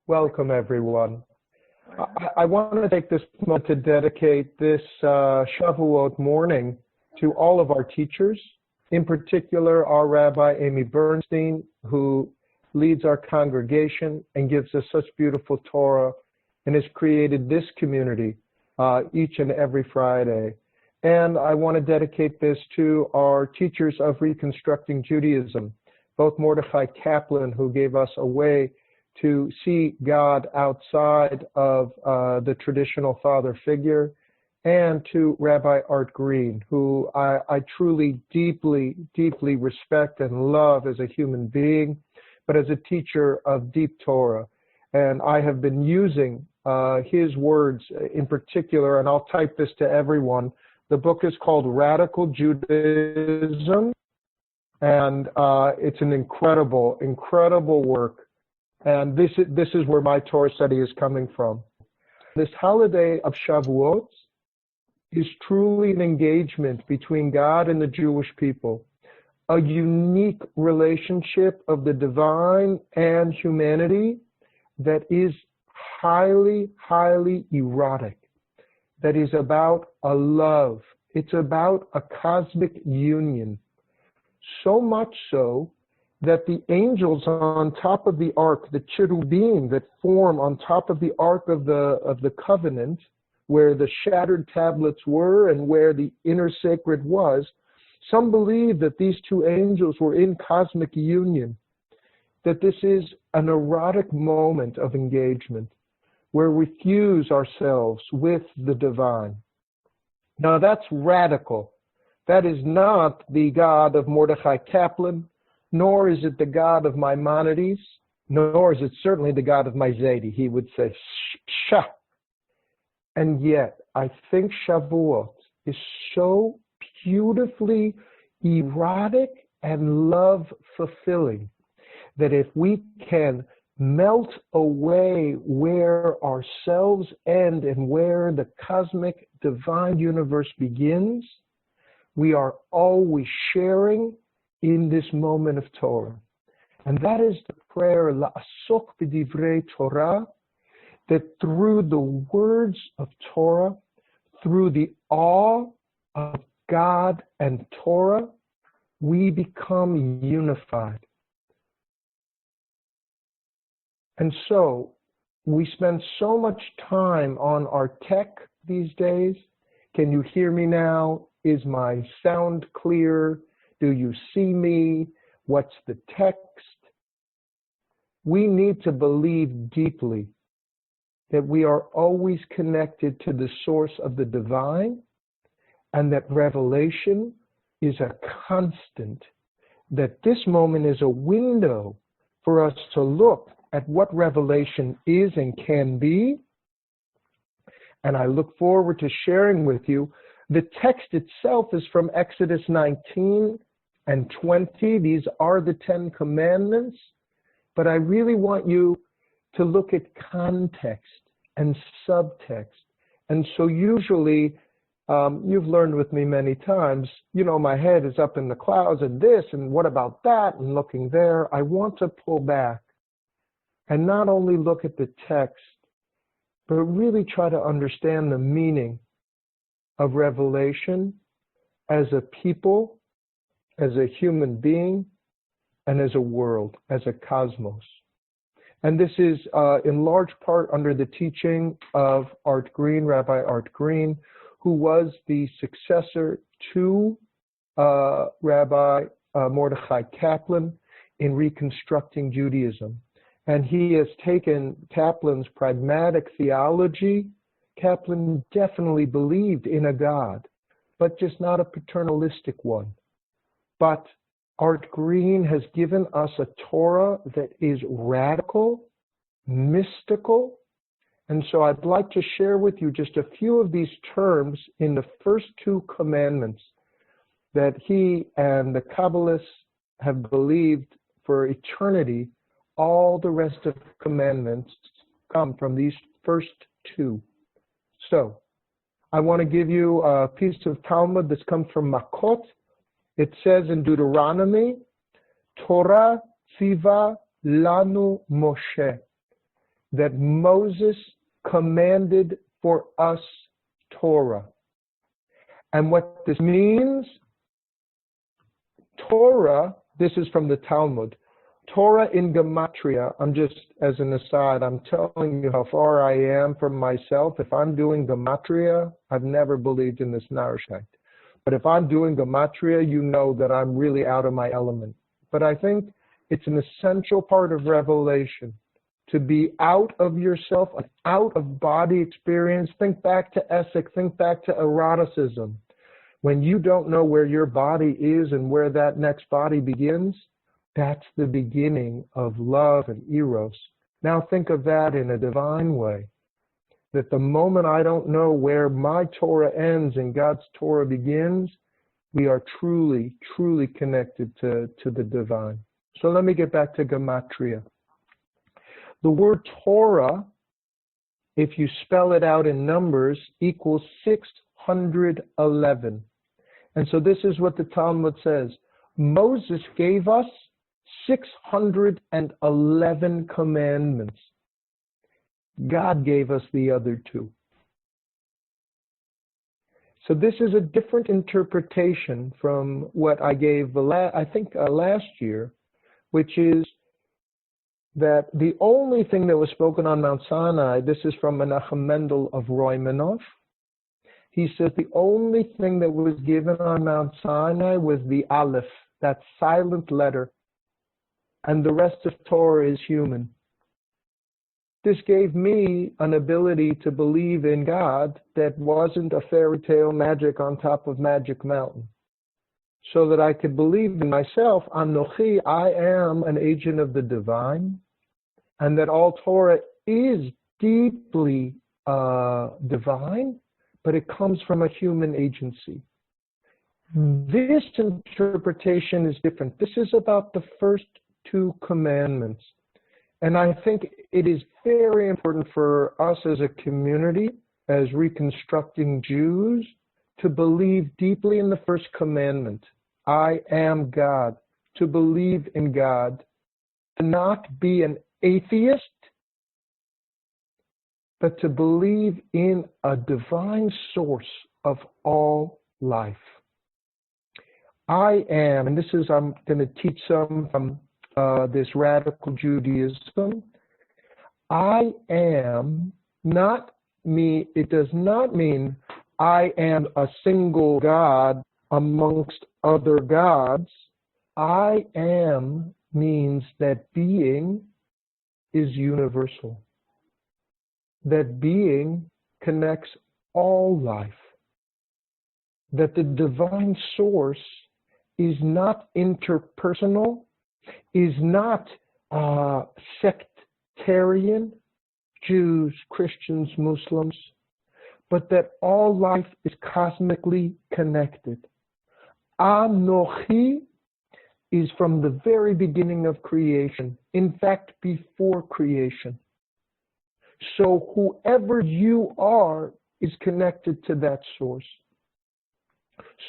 Welcome, everyone. I want to take this moment to dedicate this Shavuot morning to all of our teachers, in particular our Rabbi Amy Bernstein, who leads our congregation and gives us such beautiful Torah and has created this community each and every Friday. And I want to dedicate this to our teachers of Reconstructing Judaism, both Mordechai Kaplan, who gave us a way to see God outside of the traditional father figure, and to Rabbi Art Green, who I truly, deeply, deeply respect and love as a human being, but as a teacher of deep Torah. And I have been using his words in particular, and I'll type this to everyone. The book is called Radical Judaism, and it's an incredible, incredible work. And this is where my Torah study is coming from. This holiday of Shavuot is truly an engagement between God and the Jewish people, a unique relationship of the divine and humanity that is highly, highly erotic, that is about a love. It's about a cosmic union, so much so that the angels on top of the ark, the cherubim that form on top of the ark of the covenant, where the shattered tablets were and where the inner sacred was, some believe that these two angels were in cosmic union, that this is an erotic moment of engagement where we fuse ourselves with the divine. Now that's radical. That is not the God of Mordechai Kaplan, nor is it the God of Maimonides, nor is it certainly the God of Maizedi. He would say, Psha. And yet, I think Shavuot is so beautifully erotic and love-fulfilling that if we can melt away where ourselves end and where the cosmic divine universe begins, we are always sharing in this moment of Torah. And that is the prayer, La'asok b'divrei Torah, that through the words of Torah, through the awe of God and Torah, we become unified. And so, we spend so much time on our tech these days. Can you hear me now? Is my sound clear? Do you see me? What's the text? We need to believe deeply that we are always connected to the source of the divine, and that revelation is a constant, that this moment is a window for us to look at what revelation is and can be. And I look forward to sharing with you. The text itself is from Exodus 19 and 20. These are the 10 Commandments. But I really want you to look at context and subtext. And so usually, you've learned with me many times, my head is up in the clouds and this, and what about that, and looking there. I want to pull back and not only look at the text, but really try to understand the meaning of revelation as a people, as a human being, and as a world, as a cosmos. And this is in large part under the teaching of Art Green, Rabbi Art Green, who was the successor to Rabbi Mordechai Kaplan in Reconstructing Judaism. And he has taken Kaplan's pragmatic theology. Kaplan definitely believed in a God, but just not a paternalistic one. But Art Green has given us a Torah that is radical, mystical. And so I'd like to share with you just a few of these terms in the first two commandments that he and the Kabbalists have believed for eternity. All the rest of the commandments come from these first two. So I want to give you a piece of Talmud that comes from Makot. It says in Deuteronomy, Torah tziva lanu Moshe. that Moses commanded for us Torah. And what this means, Torah, this is from the Talmud, Torah in Gematria, I'm just, as an aside, I'm telling you how far I am from myself. If I'm doing Gematria, I've never believed in this Narishkeit. But if I'm doing Gematria, you know that I'm really out of my element. But I think it's an essential part of revelation to be out of yourself, an out-of-body experience. Think back to Essek, think back to eroticism. When you don't know where your body is and where that next body begins, that's the beginning of love and eros. Now think of that in a divine way, that the moment I don't know where my Torah ends and God's Torah begins, we are truly, truly connected to the divine. So let me get back to Gematria. The word Torah, if you spell it out in numbers, equals 611. And so this is what the Talmud says. Moses gave us 611 commandments. God gave us the other two. So this is a different interpretation from what I gave, last year, which is that the only thing that was spoken on Mount Sinai, this is from Menachem Mendel of Roimanov. He says the only thing that was given on Mount Sinai was the Aleph, that silent letter, and the rest of Torah is human. This gave me an ability to believe in God that wasn't a fairy tale magic on top of Magic Mountain. So that I could believe in myself, Anochi, I am an agent of the divine, and that all Torah is deeply divine, but it comes from a human agency. This interpretation is different. This is about the first two commandments. And I think it is very important for us as a community, as reconstructing Jews, to believe deeply in the first commandment. I am God. To believe in God. To not be an atheist, but to believe in a divine source of all life. I am, and this is, I'm going to teach some from this radical Judaism. I am not me, it does not mean I am a single God amongst other gods. I am means that being is universal. That being connects all life. That the divine source is not interpersonal, is not sectarian, Jews, Christians, Muslims, but that all life is cosmically connected. Anochi is from the very beginning of creation, in fact, before creation. So whoever you are is connected to that source.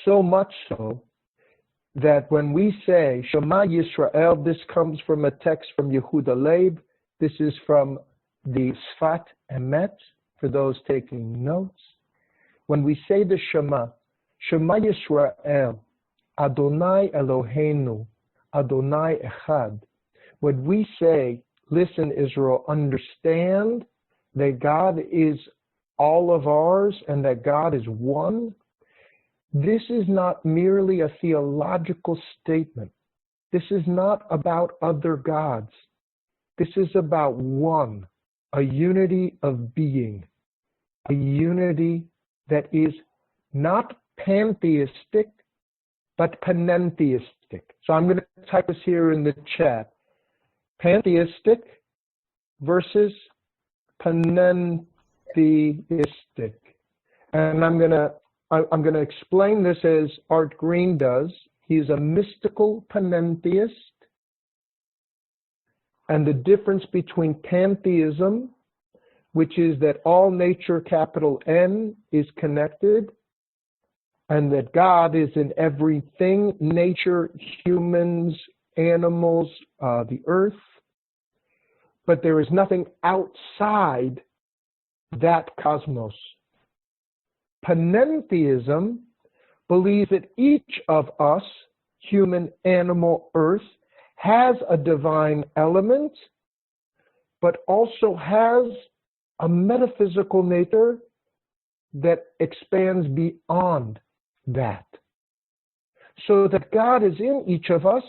So much so that when we say Shema Yisrael, this comes from a text from Yehuda Leib. This is from the Sfat Emet, for those taking notes. When we say the Shema Yisrael, Adonai Eloheinu, Adonai Echad, when we say, listen Israel, understand that God is all of ours and that God is one, this is not merely a theological statement. This is not about other gods. This is about one, a unity of being, a unity that is not pantheistic, but panentheistic. So I'm going to type this here in the chat. Pantheistic versus panentheistic. And I'm going to explain this as Art Green does. He's a mystical panentheist. And the difference between pantheism, which is that all nature, capital N, is connected, and that God is in everything, nature, humans, animals, the earth, but there is nothing outside that cosmos. Panentheism believes that each of us, human, animal, earth, has a divine element, but also has a metaphysical nature that expands beyond that. So that God is in each of us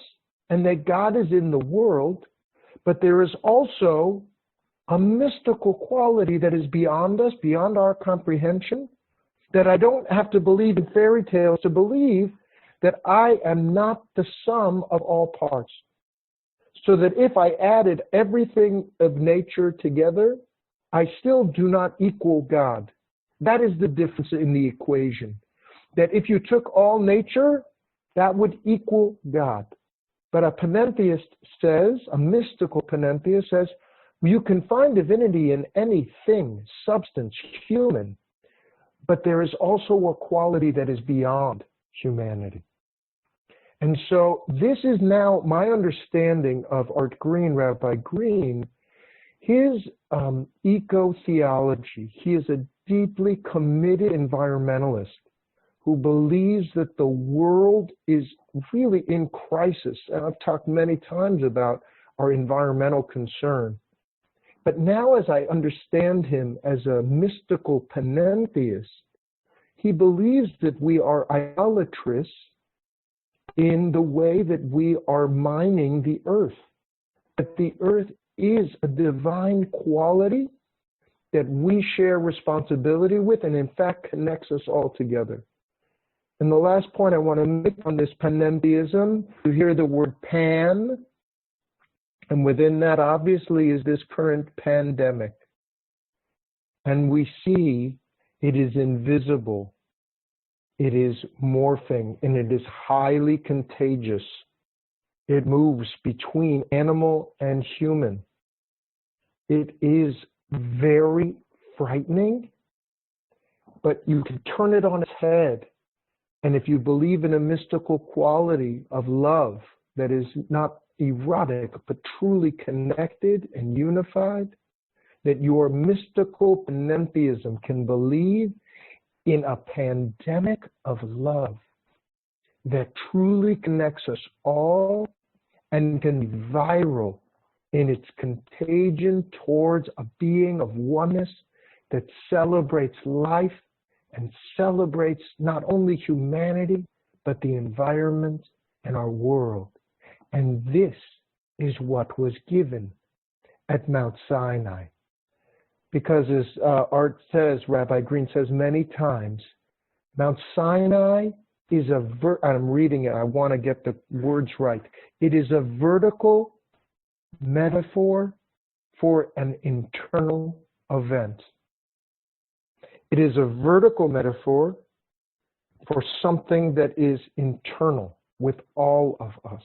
and that God is in the world, but there is also a mystical quality that is beyond us, beyond our comprehension, that I don't have to believe in fairy tales to believe that I am not the sum of all parts. So that if I added everything of nature together, I still do not equal God. That is the difference in the equation. That if you took all nature, that would equal God. But a panentheist says, a mystical panentheist says, you can find divinity in anything, substance, human, but there is also a quality that is beyond humanity. And so this is now my understanding of Art Green, Rabbi Green, his eco-theology. He is a deeply committed environmentalist who believes that the world is really in crisis. And I've talked many times about our environmental concern. But now as I understand him as a mystical panentheist, he believes that we are idolatrous in the way that we are mining the earth. That the earth is a divine quality that we share responsibility with and in fact connects us all together. And the last point I want to make on this panentheism, you hear the word pan, and within that obviously is this current pandemic. And we see it is invisible, it is morphing, and it is highly contagious. It moves between animal and human. It is very frightening, but you can turn it on its head. And if you believe in a mystical quality of love that is not erotic, but truly connected and unified, that your mystical panentheism can believe in a pandemic of love that truly connects us all and can be viral in its contagion towards a being of oneness that celebrates life and celebrates not only humanity, but the environment and our world. And this is what was given at Mount Sinai. Because as Art says, Rabbi Green says many times, Mount Sinai is I'm reading it, I want to get the words right. It is a vertical metaphor for an internal event. It is a vertical metaphor for something that is internal with all of us.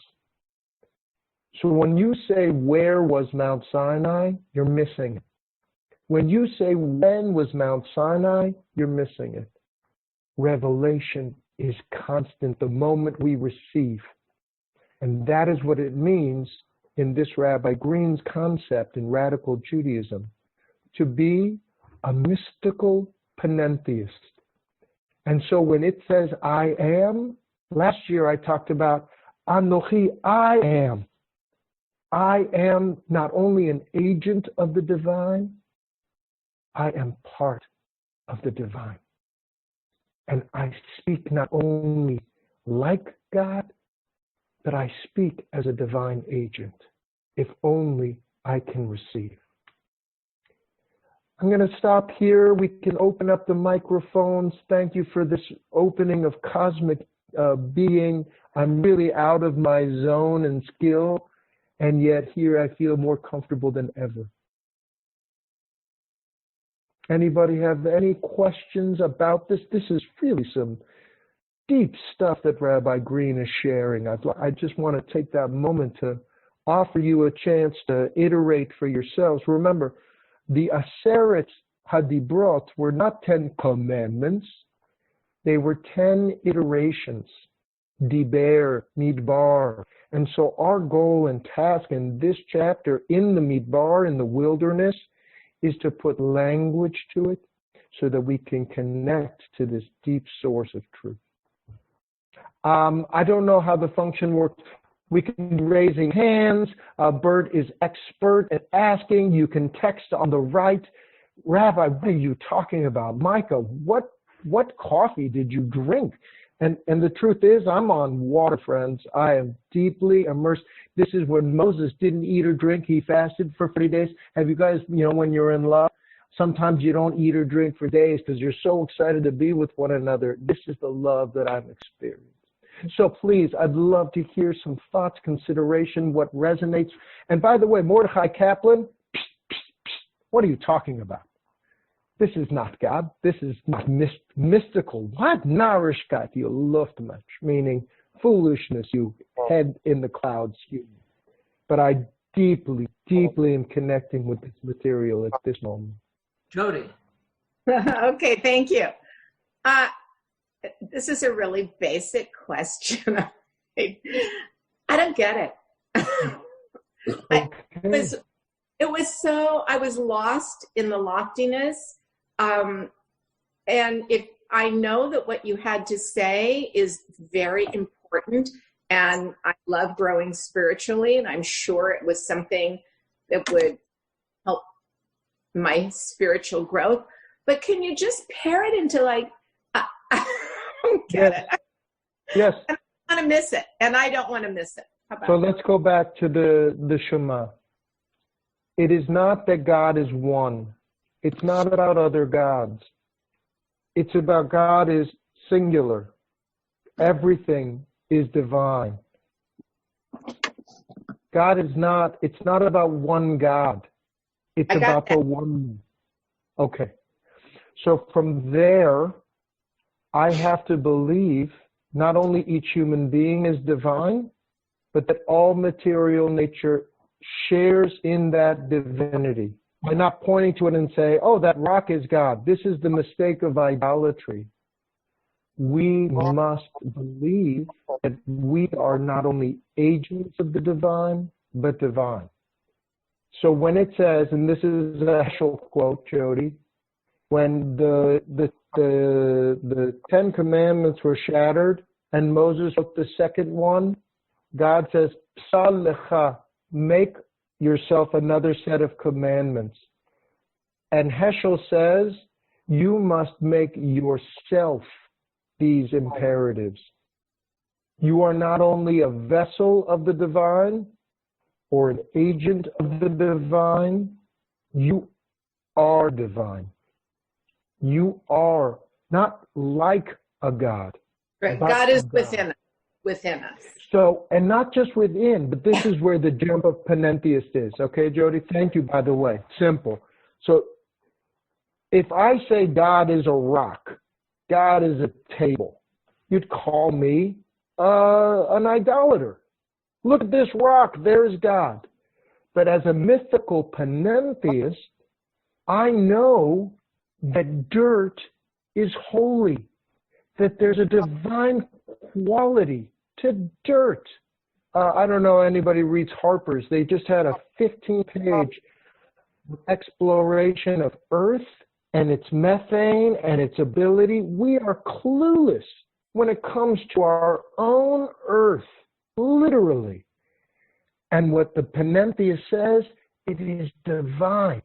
So when you say, where was Mount Sinai? You're missing it. When you say, when was Mount Sinai? You're missing it. Revelation is constant the moment we receive. And that is what it means in this Rabbi Green's concept in radical Judaism, to be a mystical panentheist. And so when it says, I am, last year I talked about Anochi, I am. I am not only an agent of the divine, I am part of the divine. And I speak not only like God, but I speak as a divine agent, if only I can receive. I'm going to stop here. We can open up the microphones. Thank you for this opening of cosmic being. I'm really out of my zone and skill, and yet here I feel more comfortable than ever. Anybody have any questions about this? This is really some deep stuff that Rabbi Green is sharing. I just want to take that moment to offer you a chance to iterate for yourselves. Remember, the Aseret Hadibrot were not 10 commandments. They were 10 iterations. Diber, Midbar, And so our goal and task in this chapter in the Midbar, in the wilderness, is to put language to it so that we can connect to this deep source of truth. I don't know how the function works. We can be raising hands. Bert is expert at asking. You can text on the right. Rabbi, what are you talking about? Micah, what coffee did you drink? And the truth is, I'm on water, friends. I am deeply immersed. This is when Moses didn't eat or drink. He fasted for 40 days. Have you guys, when you're in love, sometimes you don't eat or drink for days because you're so excited to be with one another. This is the love that I'm experiencing. So please, I'd love to hear some thoughts, consideration, what resonates. And by the way, Mordechai Kaplan, what are you talking about? This is not God. This is not mystical. What? Narishkeit, you Luftmensch, meaning foolishness, you head in the clouds. But I deeply, deeply am connecting with this material at this moment. Jody. Okay, thank you. This is a really basic question. I don't get it. I was lost in the loftiness. And if I know that what you had to say is very important, and I love growing spiritually, and I'm sure it was something that would help my spiritual growth. But can you just pair it into I don't get it. Yes. I want to miss it, and I don't want to miss it. So let's go back to the Shema. It is not that God is one. It's not about other gods. It's about God is singular. Everything is divine. God is not, it's not about one God. It's about the one. Okay. So from there, I have to believe not only each human being is divine, but that all material nature shares in that divinity. By not pointing to it and say, oh, that rock is God. This is the mistake of idolatry. We must believe that we are not only agents of the divine, but divine. So when it says, and this is a special quote, Jody, when the 10 Commandments were shattered and Moses wrote the second one, God says, Psal lecha, make yourself another set of commandments. And Heschel says, you must make yourself these imperatives. You are not only a vessel of the divine or an agent of the divine, you are divine. You are not like a God. Right. God is within us. So, and not just within, but this is where the jump of Penentheist is. Okay, Jody? Thank you, by the way. Simple. So, if I say God is a rock, God is a table, you'd call me an idolater. Look at this rock, there's God. But as a mythical Penentheist, I know that dirt is holy, that there's a divine quality to dirt. I don't know anybody reads Harper's. They just had a 15-page exploration of Earth and its methane and its ability. We are clueless when it comes to our own Earth, literally. And what the Penentheist says, it is divine.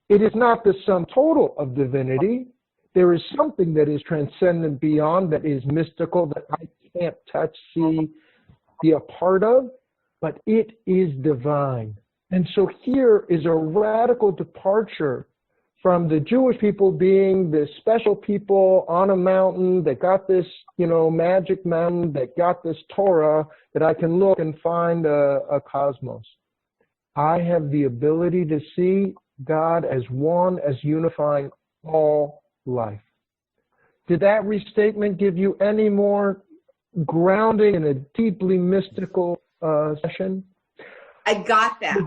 It is not the sum total of divinity. There is something that is transcendent beyond, that is mystical, that I can't touch, see, be a part of, but it is divine. And so here is a radical departure from the Jewish people being the special people on a mountain that got this, magic mountain, that got this Torah, that I can look and find a cosmos. I have the ability to see God as one, as unifying all life. Did that restatement give you any more grounding in a deeply mystical session? I got that.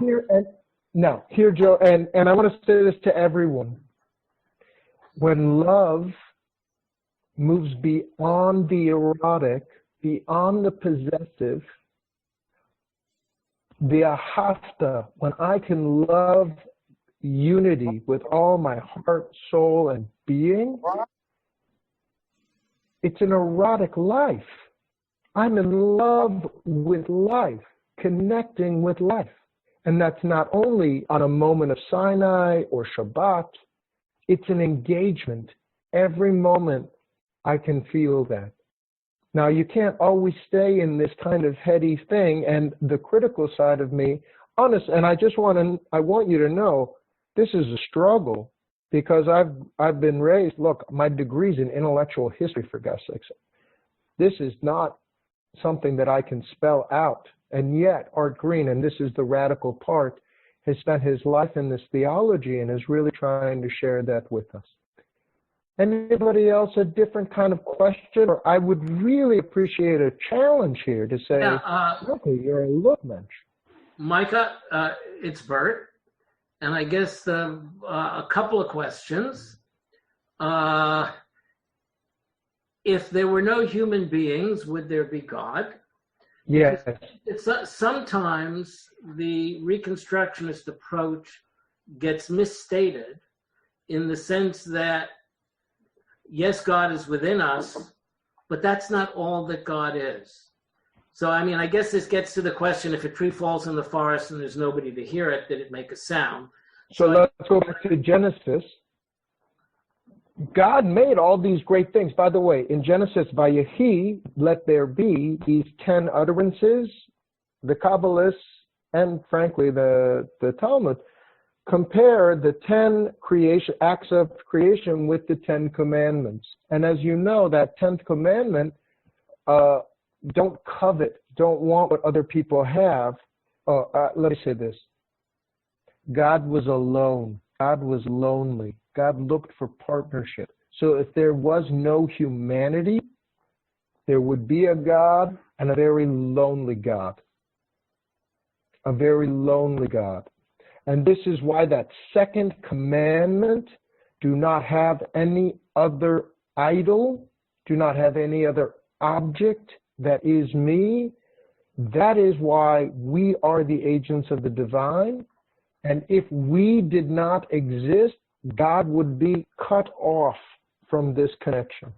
Here, Joe, and I want to say this to everyone. When love moves beyond the erotic, beyond the possessive, the ahavta, when I can love unity with all my heart, soul, and being, it's an erotic life. I'm in love with life, connecting with life. And that's not only on a moment of Sinai or Shabbat, it's an engagement. Every moment I can feel that. Now, you can't always stay in this kind of heady thing, and the critical side of me, honest, and I want you to know, this is a struggle, because I've been raised, look, my degree's in intellectual history, for God's sakes. This is not something that I can spell out. And yet, Art Green, and this is the radical part, has spent his life in this theology and is really trying to share that with us. Anybody else a different kind of question? Or I would really appreciate a challenge here to say, okay, you're a look mensch. Micah, it's Bert. And I guess a couple of questions. If there were no human beings, would there be God? Yes. Sometimes the Reconstructionist approach gets misstated in the sense that, yes, God is within us, but that's not all that God is. So, I mean, I guess this gets to the question, if a tree falls in the forest and there's nobody to hear it, did it make a sound? So let's go back to Genesis. God made all these great things. By the way, in Genesis, Vayehi, let there be, these 10 utterances, the Kabbalists and, frankly, the Talmud, compare the 10 acts of creation with the 10 commandments. And as you know, that 10th commandment, don't covet, don't want what other people have. Let me say this. God was alone. God was lonely. God looked for partnership. So if there was no humanity, there would be a God, and a very lonely God. A very lonely God. And this is why that second commandment, do not have any other idol, do not have any other object that is me. That is why we are the agents of the divine. And if we did not exist, God would be cut off from this connection.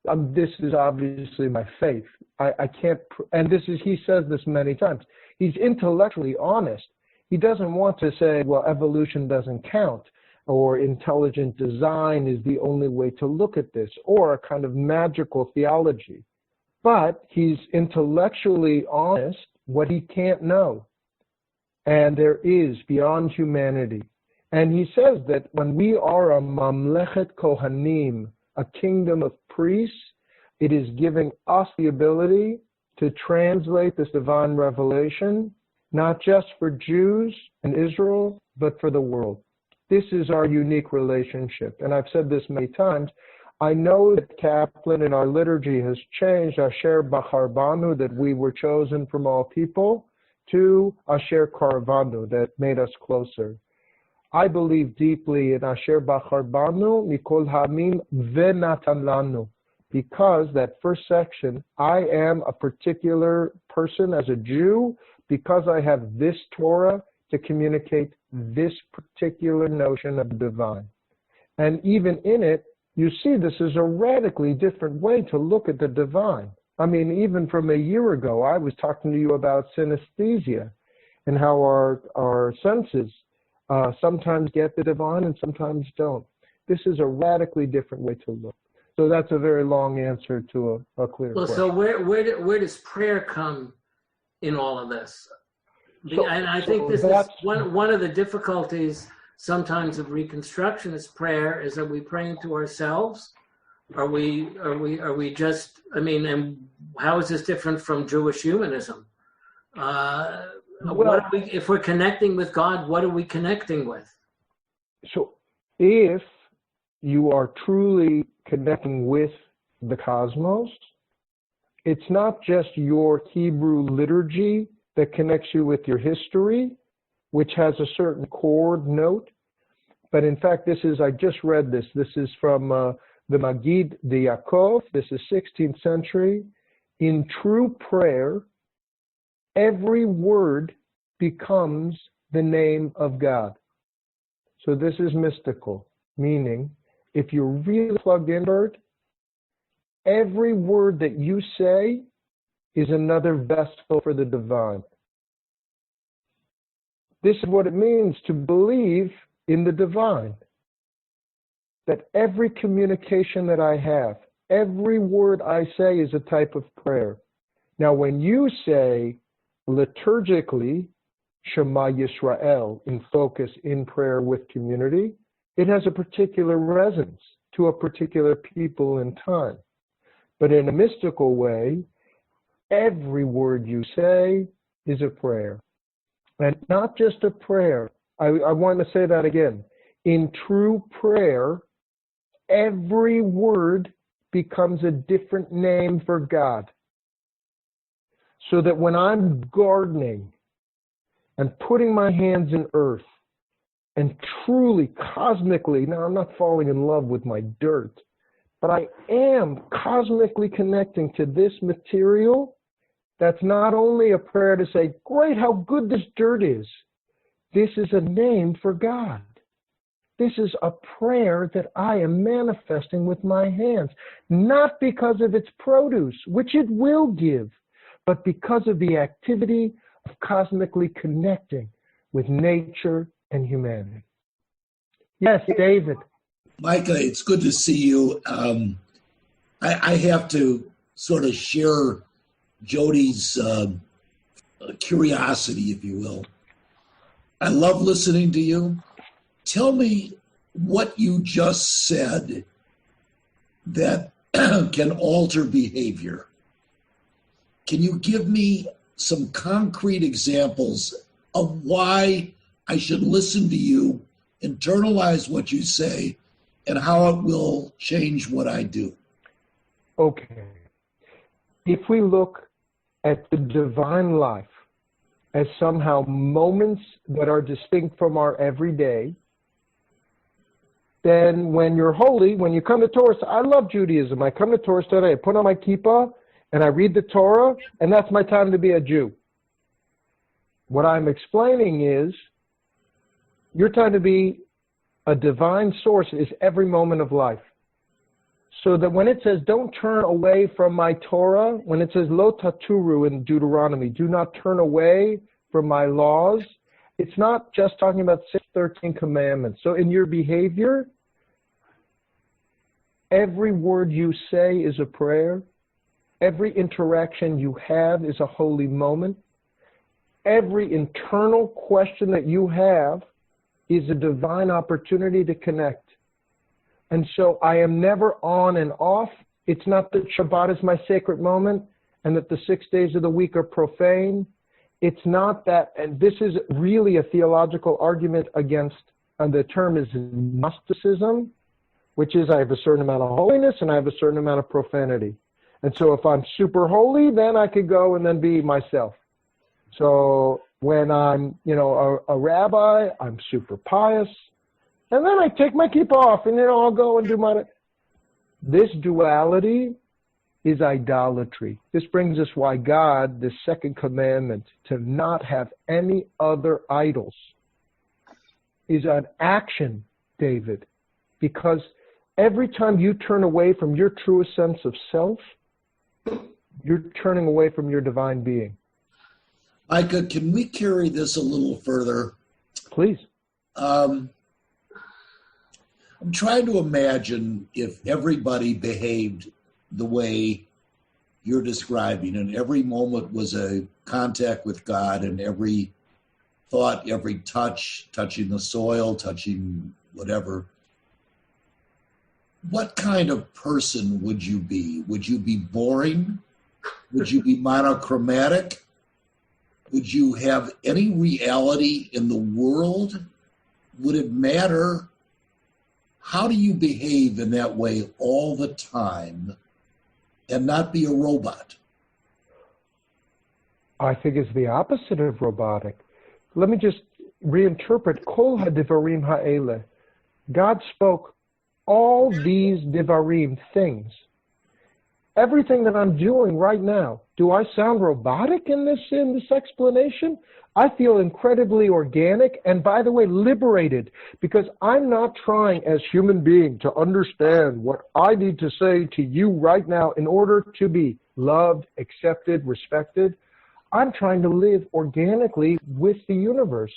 This is obviously my faith. I can't, and this is, he says this many times. He's intellectually honest. He doesn't want to say, well, evolution doesn't count, or intelligent design is the only way to look at this, or a kind of magical theology. But he's intellectually honest what he can't know. And there is beyond humanity. And he says that when we are a mamlechet kohanim, a kingdom of priests, it is giving us the ability to translate this divine revelation, not just for Jews and Israel, but for the world. This is our unique relationship. And I've said this many times. I know that Kaplan in our liturgy has changed Asher Bachar Banu, that we were chosen from all people, to Asher Karavanu, that made us closer. I believe deeply in Asher Bachar Banu, Mikol Hamim Venatan Lanu, because that first section, I am a particular person as a Jew, because I have this Torah to communicate this particular notion of the divine. And even in it, you see this is a radically different way to look at the divine. I mean, even from a year ago, I was talking to you about synesthesia and how our senses sometimes get the divine and sometimes don't. This is a radically different way to look. So that's a very long answer to a clear question. So where does prayer come in all of this? And I think this is one of the difficulties sometimes of Reconstructionist prayer, is that we praying to ourselves. Are we just, I mean, and how is this different from Jewish humanism? If we're connecting with God, what are we connecting with? So if you are truly connecting with the cosmos, it's not just your Hebrew liturgy that connects you with your history, which has a certain chord note. But in fact, I just read this. This is from the Magid de Yaakov. This is 16th century. In true prayer, every word becomes the name of God. So this is mystical, meaning if you're really plugged in, Bert, every word that you say is another vessel for the divine. This is what it means to believe in the divine. That every communication that I have, every word I say is a type of prayer. Now, when you say liturgically, Shema Yisrael, in focus, in prayer with community, it has a particular resonance to a particular people and time. But in a mystical way, every word you say is a prayer. And not just a prayer. I want to say that again. In true prayer, every word becomes a different name for God. So that when I'm gardening and putting my hands in earth and truly, cosmically, now I'm not falling in love with my dirt, but I am cosmically connecting to this material, that's not only a prayer to say, great, how good this dirt is. This is a name for God. This is a prayer that I am manifesting with my hands, not because of its produce, which it will give, but because of the activity of cosmically connecting with nature and humanity. Yes, David. Micah, it's good to see you. I have to sort of share Jody's curiosity, if you will. I love listening to you. Tell me what you just said that can alter behavior. Can you give me some concrete examples of why I should listen to you, internalize what you say, and how it will change what I do? Okay. If we look at the divine life as somehow moments that are distinct from our everyday, then when you're holy, when you come to Torah, I love Judaism. I come to Torah today, I put on my kippah, and I read the Torah, and that's my time to be a Jew. What I'm explaining is, your time to be a divine source is every moment of life. So that when it says, don't turn away from my Torah, when it says, lo taturu in Deuteronomy, do not turn away from my laws, it's not just talking about 613 commandments. So in your behavior, every word you say is a prayer. Every interaction you have is a holy moment. Every internal question that you have is a divine opportunity to connect. And so I am never on and off. It's not that Shabbat is my sacred moment and that the 6 days of the week are profane. It's not that, and this is really a theological argument against, and the term is Gnosticism, which is I have a certain amount of holiness and I have a certain amount of profanity. And so if I'm super holy, then I could go and then be myself. So when I'm, a rabbi, I'm super pious. And then I take my kippah off and, I'll go and do my... This duality is idolatry. This brings us why God, the second commandment, to not have any other idols, is an action, David. Because every time you turn away from your truest sense of self, you're turning away from your divine being. Micah, can we carry this a little further? Please. I'm trying to imagine if everybody behaved the way you're describing, and every moment was a contact with God, and every thought, every touch, touching the soil, touching whatever. What kind of person would you be? Would you be boring? Would you be monochromatic? Would you have any reality in the world? Would it matter? How do you behave in that way all the time and not be a robot? I think it's the opposite of robotic. Let me just reinterpret. Kol hadivarim ha'ele. God spoke all these divarim things. Everything that I'm doing right now, Do I sound robotic in this explanation? I feel incredibly organic and, by the way, liberated, because I'm not trying as human being to understand what I need to say to you right now in order to be loved, accepted, respected. I'm trying to live organically with the universe.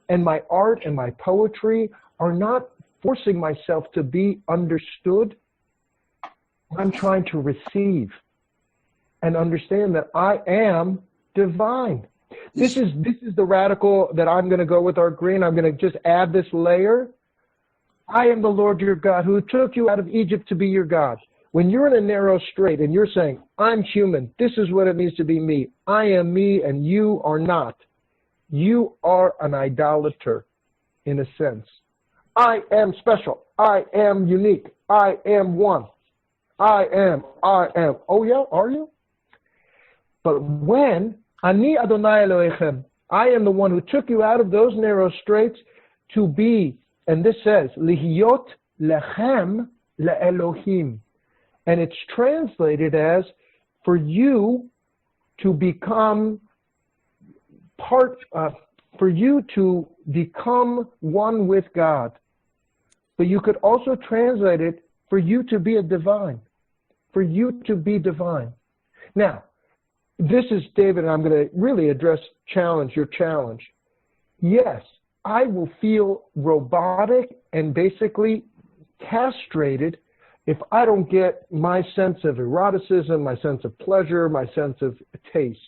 And my art and my poetry are not forcing myself to be understood. I'm trying to receive and understand that I am divine. This is the radical that I'm going to go with, Art Green. I'm going to just add this layer. I am the Lord your God who took you out of Egypt to be your God. When you're in a narrow strait and you're saying, I'm human, this is what it means to be me. I am me and you are not. You are an idolater in a sense. I am special. I am unique. I am one. I am. Oh yeah, are you? But when Ani Adonai Elohechem, I am the one who took you out of those narrow straits to be, and this says, Lihyot lechem leElohim. And it's translated as, for you to become for you to become one with God. But you could also translate it, for you to be a divine. For you to be divine. Now, this is, David, and I'm going to really address your challenge. Yes, I will feel robotic and basically castrated if I don't get my sense of eroticism, my sense of pleasure, my sense of taste.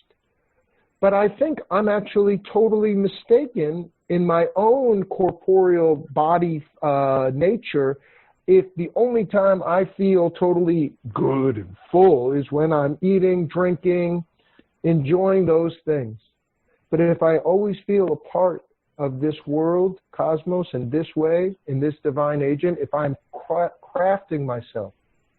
But I think I'm actually totally mistaken in my own corporeal body nature if the only time I feel totally good and full is when I'm eating, drinking, enjoying those things. But if I always feel a part of this world, cosmos, in this way, in this divine agent, if I'm crafting myself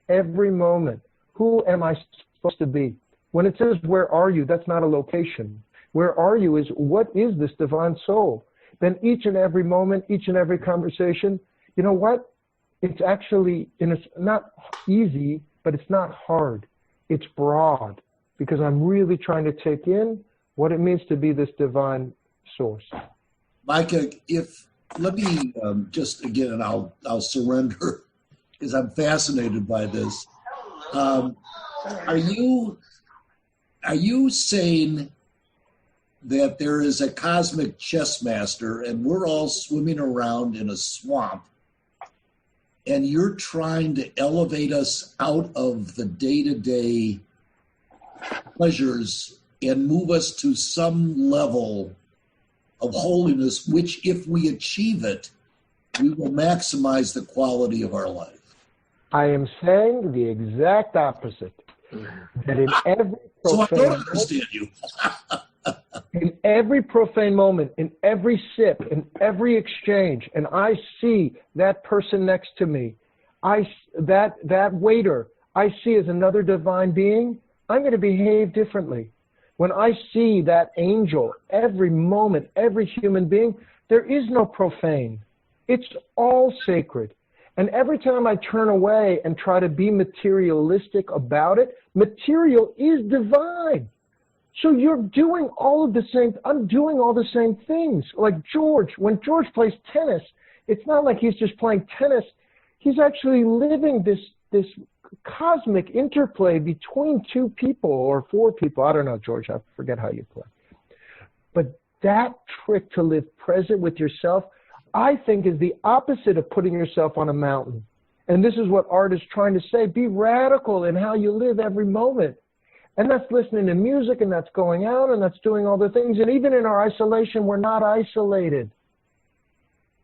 every moment, who am I supposed to be? When it says, where are you? That's not a location. Where are you is, what is this divine soul? Then each and every moment, each and every conversation, you know what? It's actually, and it's not easy, but it's not hard. It's broad, because I'm really trying to take in what it means to be this divine source. Micah, let me just again, and I'll surrender because I'm fascinated by this. Are you saying that there is a cosmic chess master and we're all swimming around in a swamp, and you're trying to elevate us out of the day-to-day pleasures and move us to some level of holiness, which if we achieve it, we will maximize the quality of our life? I am saying the exact opposite. That in every so I profane don't understand you. in every profane moment, in every sip, in every exchange, and I see that person next to me, that waiter, I see as another divine being, I'm going to behave differently. When I see that angel, every moment, every human being, there is no profane. It's all sacred. And every time I turn away and try to be materialistic about it, material is divine. So you're doing all of the same, I'm doing all the same things. Like George, when George plays tennis, it's not like he's just playing tennis. He's actually living this cosmic interplay between two people or four people. I don't know, George, I forget how you play. But that trick to live present with yourself, I think, is the opposite of putting yourself on a mountain. And this is what art is trying to say. Be radical in how you live every moment. And that's listening to music, and that's going out, and that's doing all the things. And even in our isolation, we're not isolated.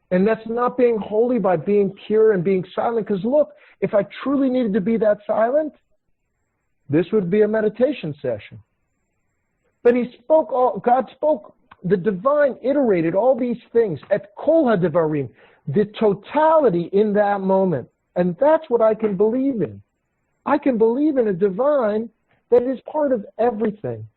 And that's not being holy by being pure and being silent. Because look, if I truly needed to be that silent, this would be a meditation session. But God spoke, the divine iterated all these things at Kol HaDevarim, the totality in that moment. And that's what I can believe in. I can believe in a divine that is part of everything.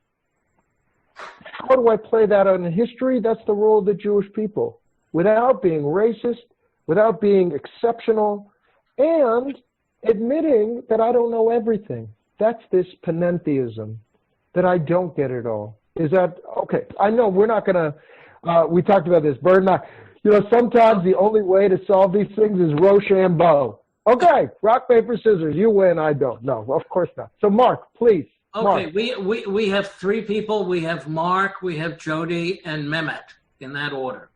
How do I play that out in history? That's the role of the Jewish people. Without being racist, without being exceptional, and admitting that I don't know everything. That's this panentheism. that I don't get it all. Is that, okay, I know we're not going to, we talked about this, Bird and I, sometimes the only way to solve these things is Rochambeau. Okay, rock, paper, scissors, you win, I don't. No, of course not. So Mark, please. Okay, Mark. we have three people. We have Mark, we have Jody, and Mehmet, in that order.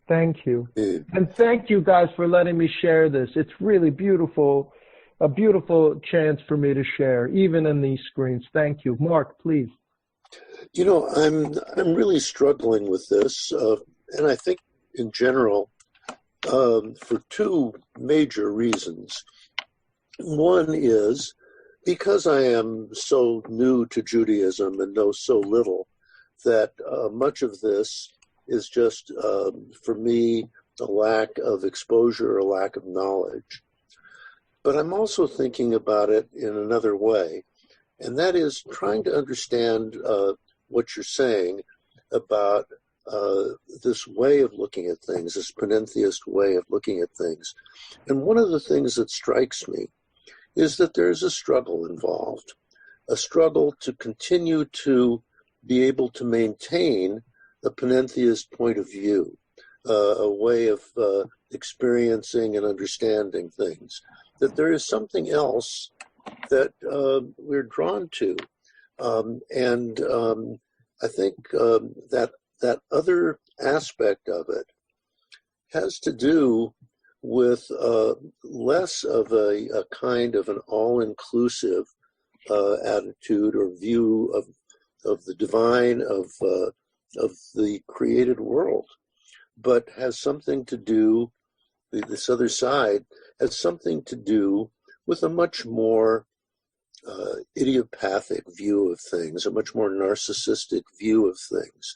Thank you. And thank you guys for letting me share this. It's really beautiful, a beautiful chance for me to share, even in these screens. Thank you. Mark, please. I'm really struggling with this, and I think in general, for two major reasons. One is because I am so new to Judaism and know so little that much of this is just, for me, a lack of exposure, a lack of knowledge. But I'm also thinking about it in another way, and that is trying to understand what you're saying about this way of looking at things, this panentheist way of looking at things. And one of the things that strikes me is that there's a struggle involved, a struggle to continue to be able to maintain a panentheist point of view, a way of experiencing and understanding things, that there is something else that we're drawn to. And I think that other aspect of it has to do with less of a kind of an all-inclusive attitude or view of the divine, of the created world, but has something to do, this other side has something to do with a much more idiopathic view of things, a much more narcissistic view of things.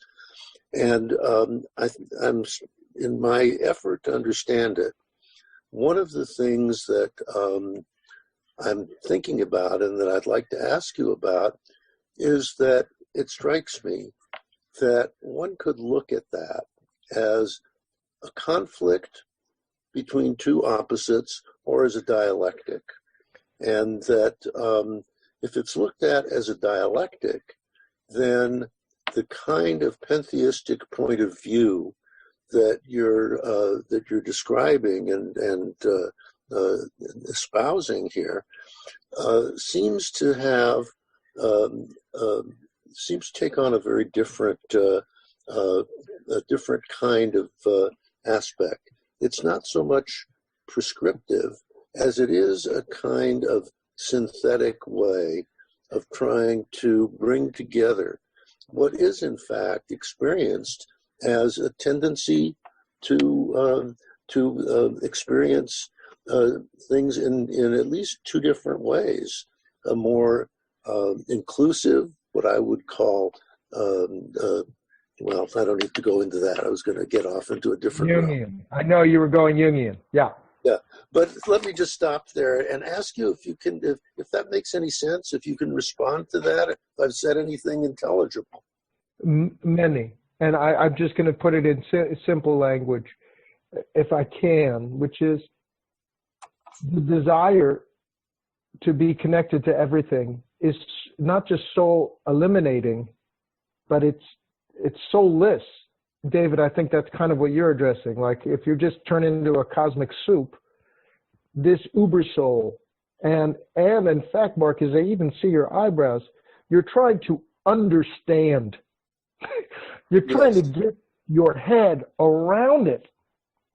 And I'm in my effort to understand it, one of the things that I'm thinking about and that I'd like to ask you about is that it strikes me that one could look at that as a conflict between two opposites or as a dialectic. And that if it's looked at as a dialectic, then the kind of pantheistic point of view that you're describing and espousing here seems to have seems to take on a very different a different kind of aspect. It's not so much prescriptive as it is a kind of synthetic way of trying to bring together what is in fact experienced as a tendency to experience things in at least two different ways: a more inclusive, what I would call, well, I don't need to go into that. I was going to get off into a different Jungian. realm. I know you were going Jungian. Yeah. Yeah, but let me just stop there and ask you if you can, if that makes any sense, if you can respond to that, if I've said anything intelligible. Many. And I'm just going to put it in simple language, if I can, which is the desire to be connected to everything is not just soul eliminating, but it's soulless. David, I think that's kind of what you're addressing. Like if you're just turning into a cosmic soup, this uber soul, and in fact, Mark, as I even see your eyebrows, you're trying to understand. You're trying to get your head around it.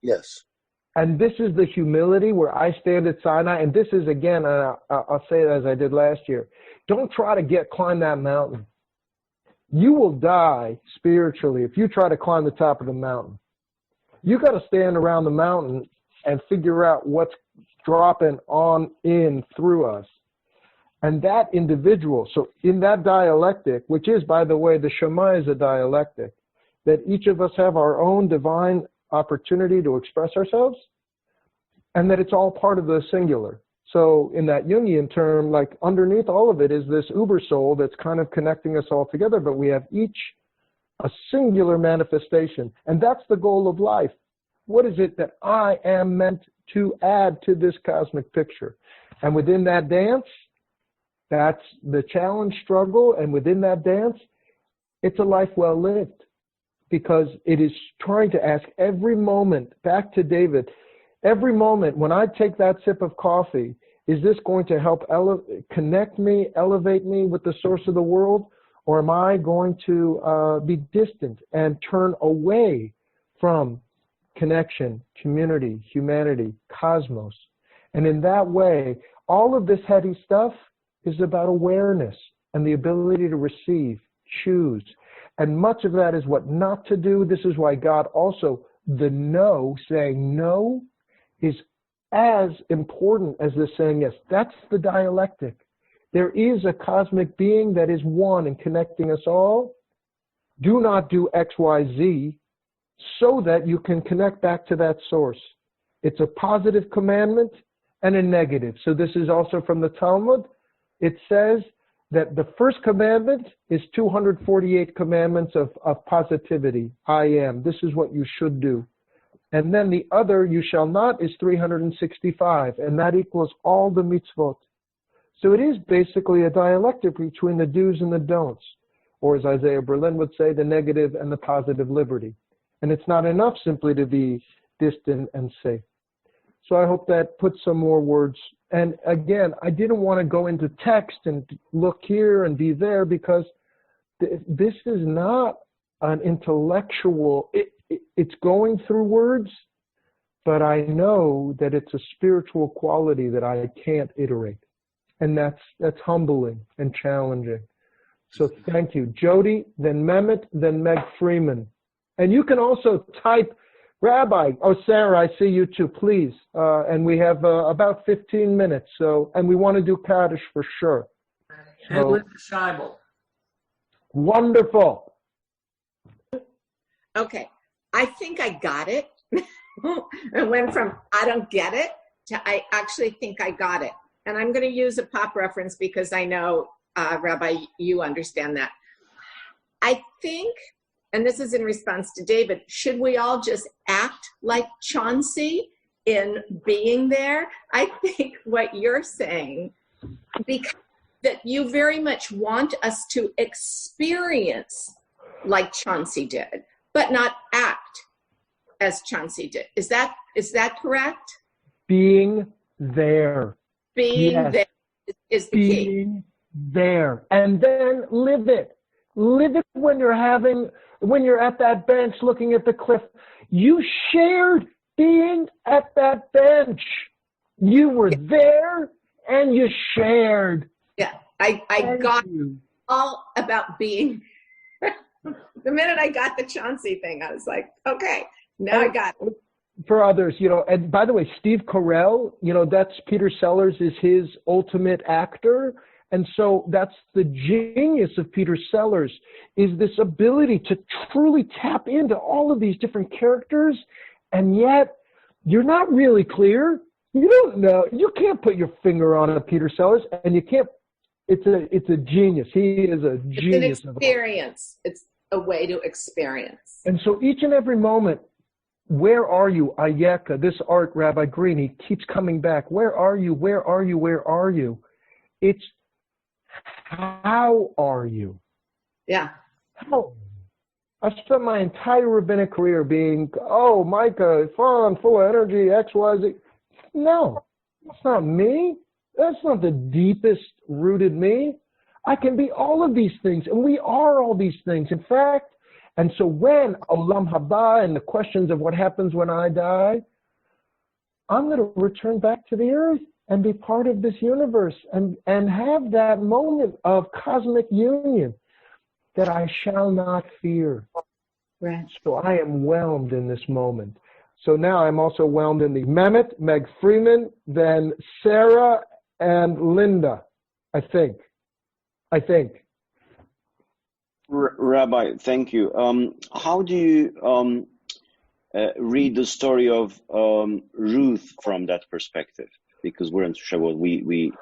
Yes. And this is the humility where I stand at Sinai. And this is, again, I'll say it as I did last year. Don't try to climb that mountain. You will die spiritually if you try to climb the top of the mountain. You got to stand around the mountain and figure out what's dropping on in through us. And that individual, so in that dialectic, which is, by the way, the Shema is a dialectic, that each of us have our own divine opportunity to express ourselves, and that it's all part of the singular. So in that Jungian term, like underneath all of it is this uber soul that's kind of connecting us all together, but we have each a singular manifestation. And that's the goal of life. What is it that I am meant to add to this cosmic picture? And within that dance, That's the challenge, struggle, and within that dance, it's a life well lived, because it is trying to ask every moment, back to David, every moment when I take that sip of coffee, is this going to help connect me, elevate me with the source of the world, or am I going to be distant and turn away from connection, community, humanity, cosmos? And in that way, all of this heady stuff is about awareness and the ability to receive, choose. And much of that is what not to do. This is why God also, the no, saying no, is as important as the saying yes. That's the dialectic. There is a cosmic being that is one and connecting us all. Do not do X, Y, Z, so that you can connect back to that source. It's a positive commandment and a negative. So this is also from the Talmud. It says that the first commandment is 248 commandments of positivity. I am. This is what you should do. And then the other, you shall not, is 365. And that equals all the mitzvot. So it is basically a dialectic between the do's and the don'ts. Or as Isaiah Berlin would say, the negative and the positive liberty. And it's not enough simply to be distant and safe. So I hope that puts some more words. And again, I didn't want to go into text and look here and be there, because this is not an intellectual, it's going through words, but I know that it's a spiritual quality that I can't iterate. And that's humbling and challenging. So thank you. Jody, then Mehmet, then Meg Freeman. And you can also type Rabbi. Oh, Sarah, I see you too, please. And we have about 15 minutes. So, and we want to do Kaddish for sure. And So, Linda Scheibel. Wonderful. Okay, I think I got it. It went from I don't get it to I actually think I got it. And I'm going to use a pop reference because I know, Rabbi, you understand that. I think, and this is in response to David, should we all just act like Chauncey in being there? I think what you're saying, because that you very much want us to experience like Chauncey did, but not act as Chauncey did. Is that correct? Being there. Being Yes. there is the key. Being there. And then live it. Live it when you're at that bench looking at the cliff. You shared being at that bench. You were there and you shared. Yeah, I got you. all about being. The minute I got the Chauncey thing, I was like, okay, now I got it. For others, and by the way, Steve Carell, that's Peter Sellers is his ultimate actor. And so that's the genius of Peter Sellers, is this ability to truly tap into all of these different characters. And yet you're not really clear. You don't know. You can't put your finger on it, Peter Sellers, and you can't. It's a genius. He is a genius. It's an experience. It's a way to experience. And so each and every moment, where are you, Ayeka? This art, Rabbi Green, he keeps coming back. Where are you? Where are you? Where are you? It's how are you? Yeah. How? I've spent my entire rabbinic career being, Micah, fun, full of energy, X, Y, Z. No, that's not me. That's not the deepest rooted me. I can be all of these things, and we are all these things. In fact, and so when Olam Haba and the questions of what happens when I die, I'm going to return back to the earth and be part of this universe and have that moment of cosmic union that I shall not fear. Right. So I am whelmed in this moment. So now I'm also whelmed in the Mehmet, Meg Freeman, then Sarah and Linda, I think. Rabbi, thank you. How do you read the story of Ruth from that perspective? Because we're in Shavuot, we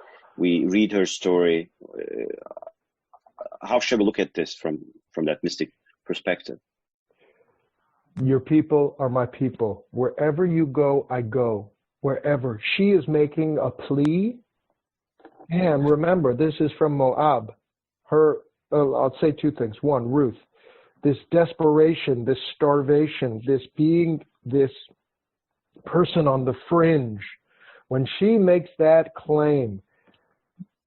read her story. How should we look at this from that mystic perspective? Your people are my people. Wherever you go, I go. Wherever. She is making a plea And remember, this is from Moab. I'll say two things. One, Ruth, this desperation, this starvation, this being this person on the fringe, when she makes that claim,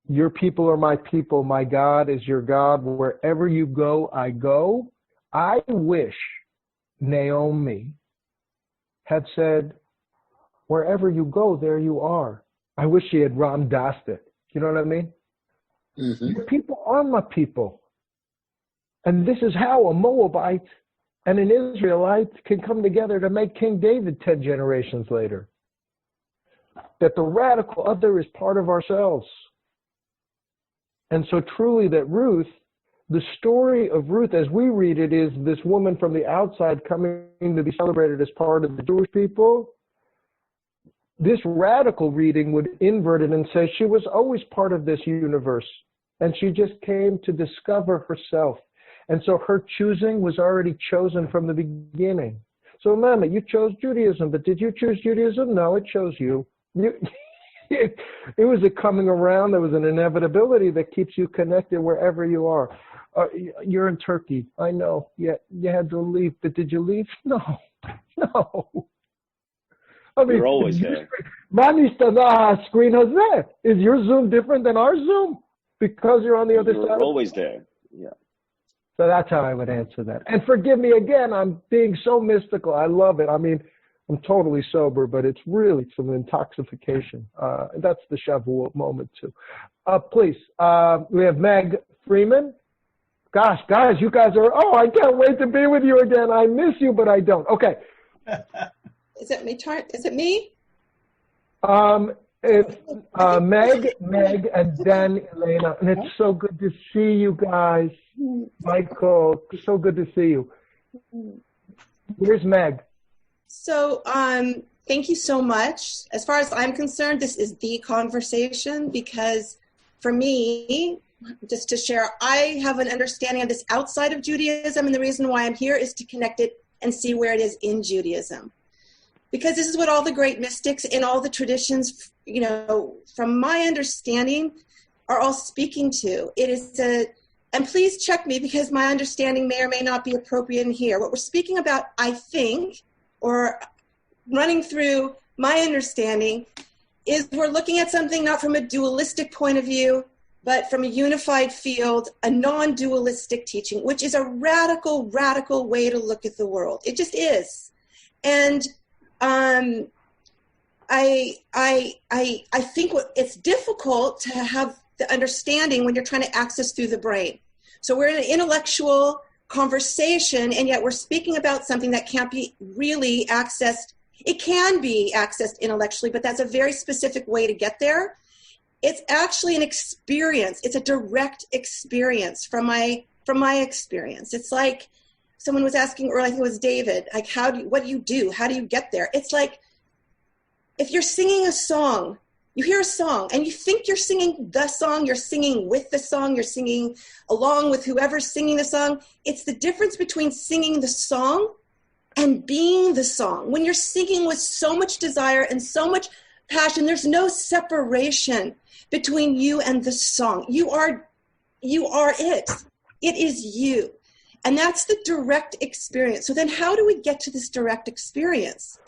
your people are my people, my God is your God, wherever you go, I go. I wish Naomi had said, wherever you go, there you are. I wish she had Ram Dassed it. You know what I mean? Mm-hmm. Your people are my people. And this is how a Moabite and an Israelite can come together to make King David 10 generations later. That the radical other is part of ourselves. And so truly that Ruth, the story of Ruth as we read it is this woman from the outside coming to be celebrated as part of the Jewish people. This radical reading would invert it and say she was always part of this universe. And she just came to discover herself. And so her choosing was already chosen from the beginning. So remember, you chose Judaism, but did you choose Judaism? No, it chose you. It was a coming around. There was an inevitability that keeps you connected wherever you are. You're in Turkey. I know. Yeah, you had to leave, but did you leave? No. I mean, you're always there. Screen has Is your Zoom different than our Zoom? Because you're on the other side? You're always there. Yeah. So that's how I would answer that. And forgive me again, I'm being so mystical. I love it. I mean, I'm totally sober, but it's really some intoxication. That's the Shavuot moment too. Please, we have Meg Freeman. Gosh, guys, you guys are, I can't wait to be with you again. I miss you, but I don't. Okay. Is it me? Is it me? It's Meg, and then Elena. And it's so good to see you guys. Michael, so good to see you. Here's Meg. So, thank you so much. As far as I'm concerned, this is the conversation because for me, just to share, I have an understanding of this outside of Judaism, and the reason why I'm here is to connect it and see where it is in Judaism. Because this is what all the great mystics in all the traditions, from my understanding, are all speaking to. It is and please check me because my understanding may or may not be appropriate in here. What we're speaking about, I think, or running through my understanding, is we're looking at something not from a dualistic point of view, but from a unified field, a non-dualistic teaching, which is a radical, radical way to look at the world. It just is. And I think it's difficult to have the understanding when you're trying to access through the brain. So we're in an intellectual conversation, and yet we're speaking about something that can't be really accessed. It can be accessed intellectually, but that's a very specific way to get there. It's actually an experience. It's a direct experience from my experience. It's like someone was asking earlier, I think it was David, like, what do you do? How do you get there? It's like, if you're singing a song, you hear a song and you think you're singing the song, you're singing with the song, you're singing along with whoever's singing the song. It's the difference between singing the song and being the song. When you're singing with so much desire and so much passion, there's no separation between you and the song. You are it. It is you. And that's the direct experience. So then how do we get to this direct experience?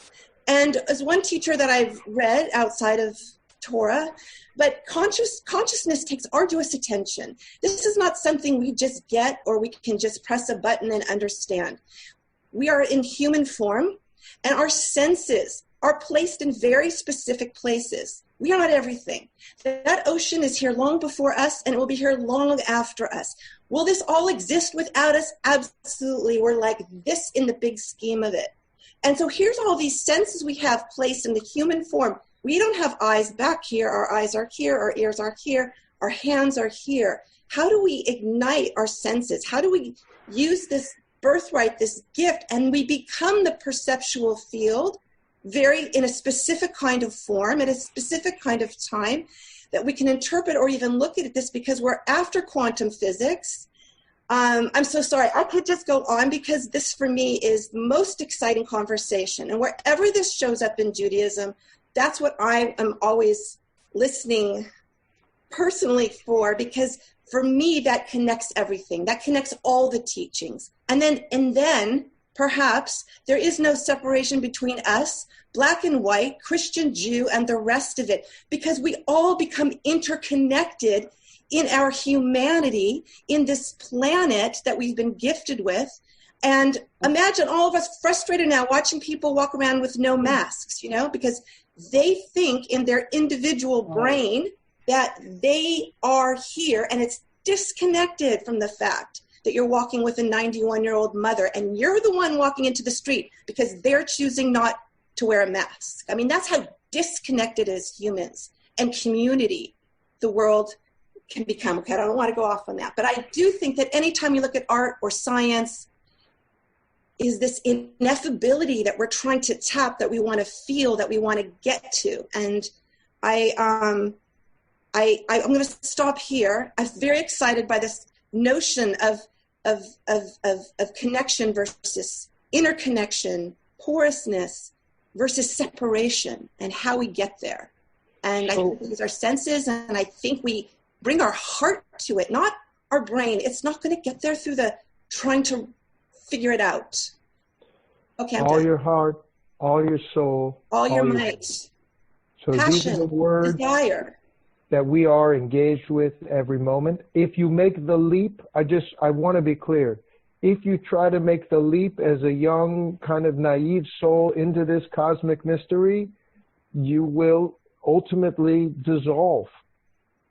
And as one teacher that I've read outside of Torah, but consciousness takes arduous attention. This is not something we just get or we can just press a button and understand. We are in human form, and our senses are placed in very specific places. We are not everything. That ocean is here long before us, and it will be here long after us. Will this all exist without us? Absolutely. We're like this in the big scheme of it. And so here's all these senses we have placed in the human form. We don't have eyes back here. Our eyes are here. Our ears are here. Our hands are here. How do we ignite our senses? How do we use this birthright, this gift, and we become the perceptual field in a specific kind of form, at a specific kind of time, that we can interpret or even look at this because we're after quantum physics. I'm so sorry. I could just go on because this for me is the most exciting conversation. And wherever this shows up in Judaism, that's what I am always listening personally for, because for me, that connects everything. That connects all the teachings. And then perhaps there is no separation between us, black and white, Christian, Jew, and the rest of it, because we all become interconnected in our humanity, in this planet that we've been gifted with. And imagine all of us frustrated now watching people walk around with no masks, because they think in their individual brain that they are here, and it's disconnected from the fact that you're walking with a 91-year-old mother and you're the one walking into the street because they're choosing not to wear a mask. I mean, that's how disconnected as humans and community the world can become. Okay, I don't want to go off on that, but I do think that anytime you look at art or science, is this ineffability that we're trying to tap, that we want to feel, that we want to get to. And I'm going to stop here. I'm very excited by this notion of connection versus interconnection, porousness versus separation, and how we get there. And I think these are senses, and I think we bring our heart to it, not our brain. It's not going to get there through the trying to figure it out. Okay, all your heart, all your soul, all your might, so passion, these are the words desire that we are engaged with every moment. If you make the leap, I want to be clear. If you try to make the leap as a young, kind of naive soul into this cosmic mystery, you will ultimately dissolve.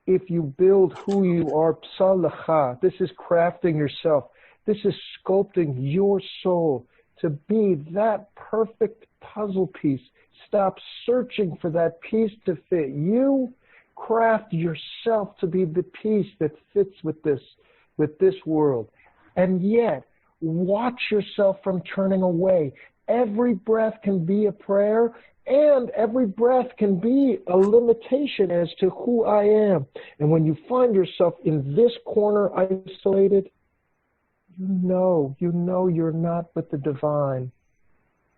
If you build who you are, psalacha, this is crafting yourself. This is sculpting your soul to be that perfect puzzle piece. Stop searching for that piece to fit you. Craft yourself to be the piece that fits with this world. And yet, watch yourself from turning away. Every breath can be a prayer, and every breath can be a limitation as to who I am. And when you find yourself in this corner isolated, you know you're not with the divine.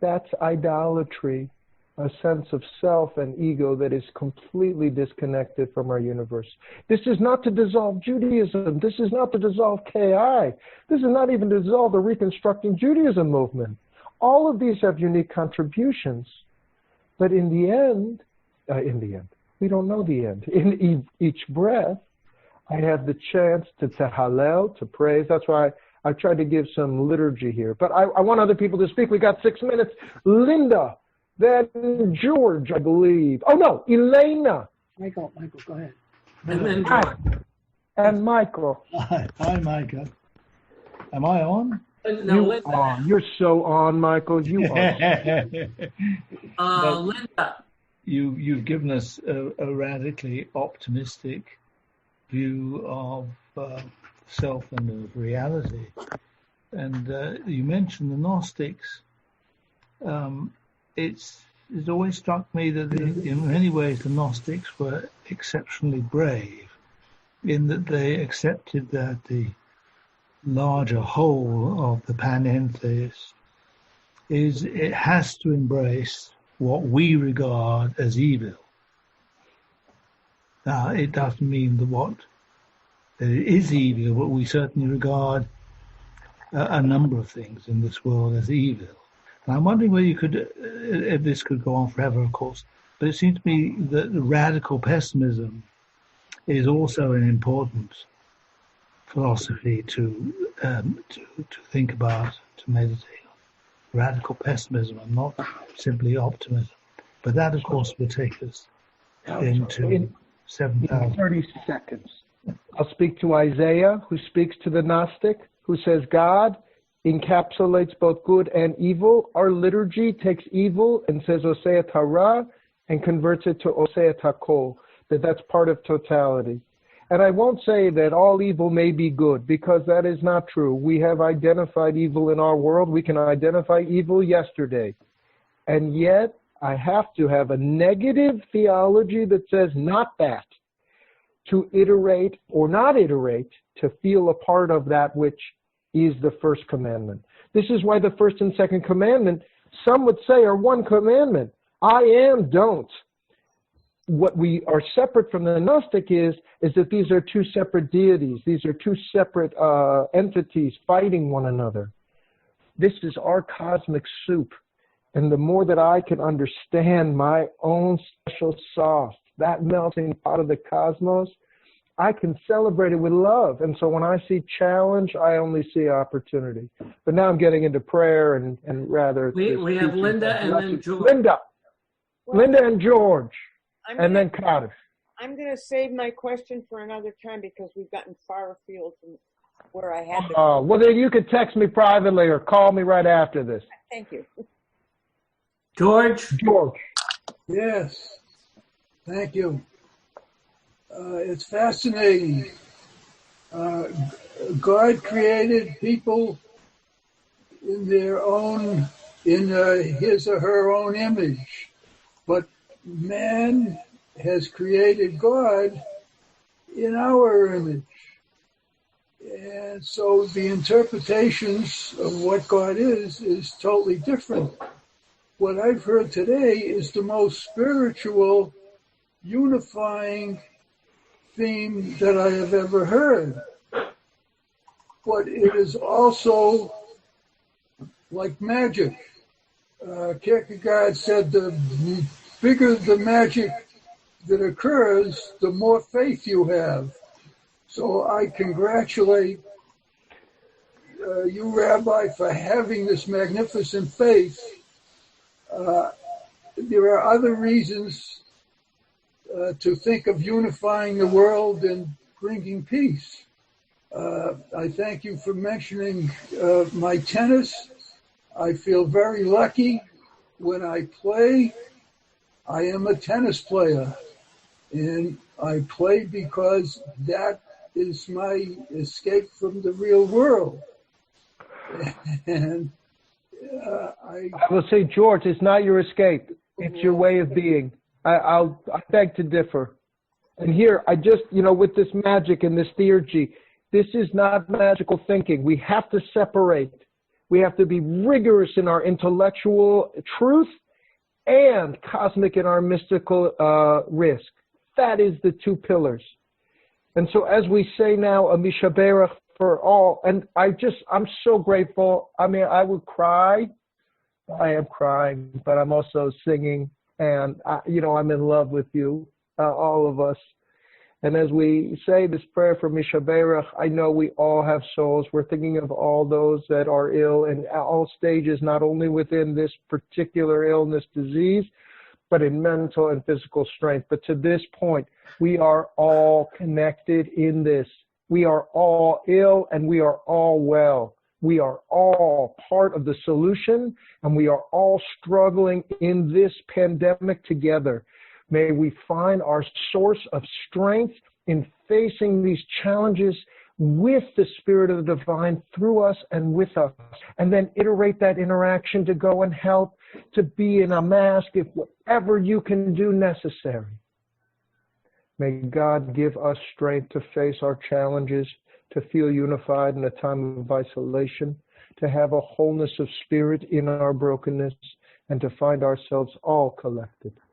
That's idolatry, a sense of self and ego that is completely disconnected from our universe. This is not to dissolve Judaism. This is not to dissolve KI. This is not even to dissolve the Reconstructing Judaism movement. All of these have unique contributions. But in the end, we don't know the end. In each breath, I have the chance to hallel, to praise. That's why I tried to give some liturgy here. But I want other people to speak. We got 6 minutes. Linda, then George, I believe. Oh, no, Elena. Michael, go ahead. And then George. And Michael. Hi, Micah. Am I on? No, you're so on, Michael. You are. Linda. You've given us a radically optimistic view of self and of reality. And you mentioned the Gnostics. It's always struck me that in many ways the Gnostics were exceptionally brave in that they accepted that the larger whole of the panentheist it has to embrace what we regard as evil. Now, it doesn't mean that it is evil, but we certainly regard a number of things in this world as evil. And I'm wondering whether you could, this could go on forever, of course, but it seems to me that the radical pessimism is also an important philosophy to think about, to meditate on. Radical pessimism and not simply optimism. But that, of course, will take us into 7,000. 30 seconds. I'll speak to Isaiah, who speaks to the Gnostic, who says God encapsulates both good and evil. Our liturgy takes evil and says Osea Tara and converts it to Osea Takol, that's part of totality. And I won't say that all evil may be good, because that is not true. We have identified evil in our world. We can identify evil yesterday. And yet, I have to have a negative theology that says not that, to iterate or not iterate, to feel a part of that which is the first commandment. This is why the first and second commandment, some would say, are one commandment. I am, don't. what we are separate from the Gnostic is that these are two separate deities. These are two separate entities fighting one another. This is our cosmic soup. And the more that I can understand my own special sauce, that melting pot of the cosmos, I can celebrate it with love. And so when I see challenge, I only see opportunity. But now I'm getting into prayer and rather... We have Linda and then George. Linda and George. And then Kaddish. I'm going to save my question for another time because we've gotten far afield from where I had to. Well, then you could text me privately or call me right after this. Thank you. George? Yes. Thank you. It's fascinating. God created people in their own, in his or her own image, but man has created God in our image. And so the interpretations of what God is totally different. What I've heard today is the most spiritual, unifying theme that I have ever heard. But it is also like magic. Kierkegaard said the bigger the magic that occurs, the more faith you have. So I congratulate you, Rabbi, for having this magnificent faith. There are other reasons to think of unifying the world and bringing peace. I thank you for mentioning my tennis. I feel very lucky when I play. I am a tennis player, and I play because that is my escape from the real world. And I will say, George, it's not your escape. It's your way of being. I beg to differ. And here, I just, with this magic and this theurgy, this is not magical thinking. We have to separate. We have to be rigorous in our intellectual truth and cosmic in our mystical risk. That is the two pillars. And so as we say now, a mishaberach for all, and I'm so grateful. I mean, I would cry. I am crying, but I'm also singing. And, I'm in love with you, all of us. And as we say this prayer for mishaberach, I know we all have souls. We're thinking of all those that are ill in all stages, not only within this particular illness, disease, but in mental and physical strength. But to this point, we are all connected in this. We are all ill and we are all well. We are all part of the solution, and we are all struggling in this pandemic together. May we find our source of strength in facing these challenges with the Spirit of the Divine through us and with us, and then iterate that interaction to go and help, to be in a mask, if whatever you can do necessary. May God give us strength to face our challenges, to feel unified in a time of isolation, to have a wholeness of spirit in our brokenness, and to find ourselves all collected.